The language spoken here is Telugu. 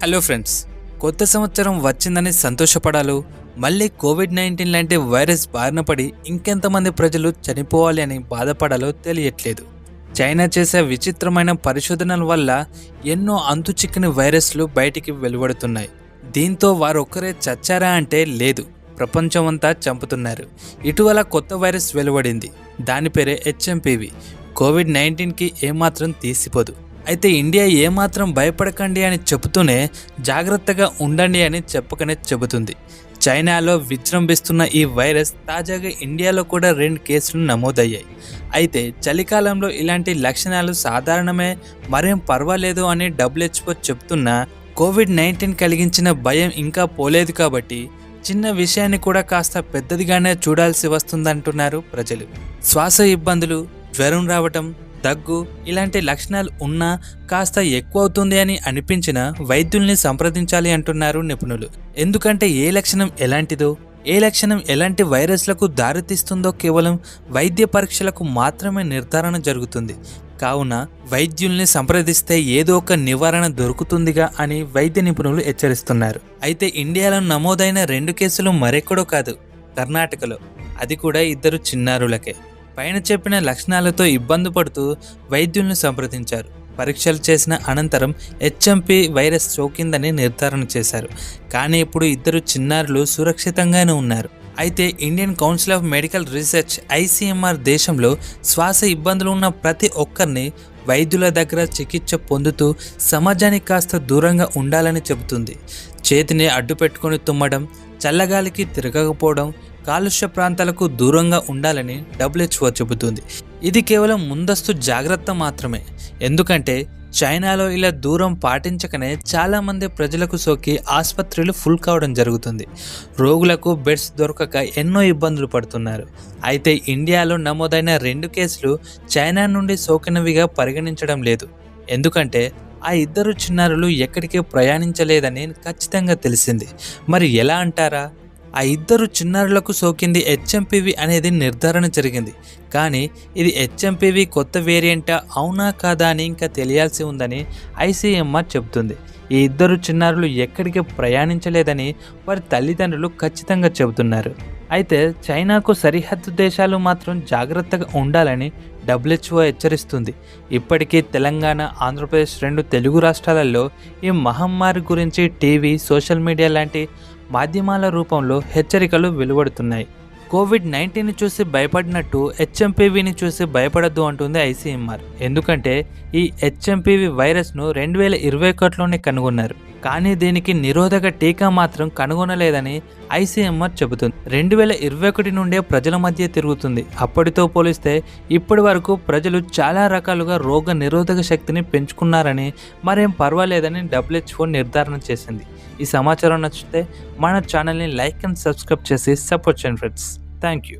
హలో ఫ్రెండ్స్, కొత్త సంవత్సరం వచ్చిందని సంతోషపడాలో, మళ్ళీ కోవిడ్-19 లాంటి వైరస్ బారిన పడి ఇంకెంతమంది ప్రజలు చనిపోవాలి అని బాధపడాలో తెలియట్లేదు. చైనా చేసే విచిత్రమైన పరిశోధనల వల్ల ఎన్నో అంతుచిక్కని వైరస్లు బయటికి వెలువడుతున్నాయి. దీంతో వారొక్కరే చచ్చారా అంటే లేదు, ప్రపంచమంతా చంపుతున్నారు. ఇటీవల కొత్త వైరస్ వెలువడింది. దాని పేరే హెచ్ఎంపీవీ. కోవిడ్-19కి ఏమాత్రం తీసిపోదు. అయితే ఇండియా ఏమాత్రం భయపడకండి అని చెబుతూనే జాగ్రత్తగా ఉండండి అని చెప్పకనే చెబుతుంది. చైనాలో విజృంభిస్తున్న ఈ వైరస్ తాజాగా ఇండియాలో కూడా 2 కేసులు నమోదయ్యాయి. అయితే చలికాలంలో ఇలాంటి లక్షణాలు సాధారణమే, మరేం పర్వాలేదు అని WHO చెబుతున్నా కోవిడ్-19 కలిగించిన భయం ఇంకా పోలేదు కాబట్టి చిన్న విషయాన్ని కూడా కాస్త పెద్దదిగానే చూడాల్సి వస్తుందంటున్నారు ప్రజలు. శ్వాస ఇబ్బందులు, జ్వరం రావటం, దగ్గు ఇలాంటి లక్షణాలు ఉన్నా కాస్త ఎక్కువ అవుతుంది అని అనిపించిన వైద్యుల్ని సంప్రదించాలి అంటున్నారు నిపుణులు. ఎందుకంటే ఏ లక్షణం ఎలాంటిదో, ఏ లక్షణం ఎలాంటి వైరస్లకు దారితీస్తుందో కేవలం వైద్య పరీక్షలకు మాత్రమే నిర్ధారణ జరుగుతుంది. కావున వైద్యుల్ని సంప్రదిస్తే ఏదో ఒక నివారణ దొరుకుతుందిగా అని వైద్య నిపుణులు హెచ్చరిస్తున్నారు. అయితే ఇండియాలో నమోదైన 2 కేసులు మరెక్కడో కాదు, కర్ణాటకలో. అది కూడా 2 చిన్నారులకే. పైన చెప్పిన లక్షణాలతో ఇబ్బంది పడుతూ వైద్యులను సంప్రదించారు. పరీక్షలు చేసిన అనంతరం హెచ్ఎంపీ వైరస్ సోకిందని నిర్ధారణ చేశారు. కానీ ఇప్పుడు 2 చిన్నారులు సురక్షితంగానే ఉన్నారు. అయితే Indian council of medical research ICMR దేశంలో శ్వాస ఇబ్బందులు ఉన్న ప్రతి ఒక్కరిని వైద్యుల దగ్గర చికిత్స పొందుతూ సమాజానికి కాస్త దూరంగా ఉండాలని చెబుతుంది. చేతిని అడ్డు పెట్టుకుని తుమ్మడం, చల్లగాలికి తిరగకపోవడం, కాలుష్య ప్రాంతాలకు దూరంగా ఉండాలని WHO చెబుతుంది. ఇది కేవలం ముందస్తు జాగ్రత్త మాత్రమే. ఎందుకంటే చైనాలో ఇలా దూరం పాటించకనే చాలామంది ప్రజలకు సోకి ఆసుపత్రులు ఫుల్ కావడం జరుగుతుంది. రోగులకు బెడ్స్ దొరకక ఎన్నో ఇబ్బందులు పడుతున్నారు. అయితే ఇండియాలో నమోదైన 2 కేసులు చైనా నుండి సోకినవిగా పరిగణించడం లేదు. ఎందుకంటే ఆ 2 చిన్నారులు ఎక్కడికి ప్రయాణించలేదని ఖచ్చితంగా తెలిసింది. మరి ఎలా అంటారా? ఆ 2 చిన్నారులకు సోకింది హెచ్ఎంపీవీ అనేది నిర్ధారణ జరిగింది. కానీ ఇది హెచ్ఎంపీవీ కొత్త వేరియంటా అవునా కాదా అని ఇంకా తెలియాల్సి ఉందని ICMR చెబుతుంది. ఈ 2 చిన్నారులు ఎక్కడికి ప్రయాణించలేదని వారి తల్లిదండ్రులు ఖచ్చితంగా చెబుతున్నారు. అయితే చైనాకు సరిహద్దు దేశాలు మాత్రం జాగ్రత్తగా ఉండాలని WHO హెచ్చరిస్తుంది. ఇప్పటికీ తెలంగాణ, ఆంధ్రప్రదేశ్ 2 తెలుగు రాష్ట్రాలలో ఈ మహమ్మారి గురించి టీవీ, సోషల్ మీడియా లాంటి మాధ్యమాల రూపంలో హెచ్చరికలు వెలువడుతున్నాయి. కోవిడ్-19ని చూసి భయపడినట్టు హెచ్ఎంపీవీని చూసి భయపడద్దు అంటుంది ICMR. ఎందుకంటే ఈ హెచ్ఎంపీవీ వైరస్ను 2021లోనే కనుగొన్నారు. కానీ దీనికి నిరోధక టీకా మాత్రం కనుగొనలేదని ICMR చెబుతుంది. 2021 నుండే ప్రజల మధ్య తిరుగుతుంది. అప్పటితో పోలిస్తే ఇప్పటి వరకు ప్రజలు చాలా రకాలుగా రోగ నిరోధక శక్తిని పెంచుకున్నారని, మరేం పర్వాలేదని WHO నిర్ధారణ చేసింది. ఈ సమాచారం నచ్చితే మన ఛానల్ని లైక్ అండ్ సబ్స్క్రైబ్ చేసి సపోర్ట్ చేయండి ఫ్రెండ్స్. Thank you.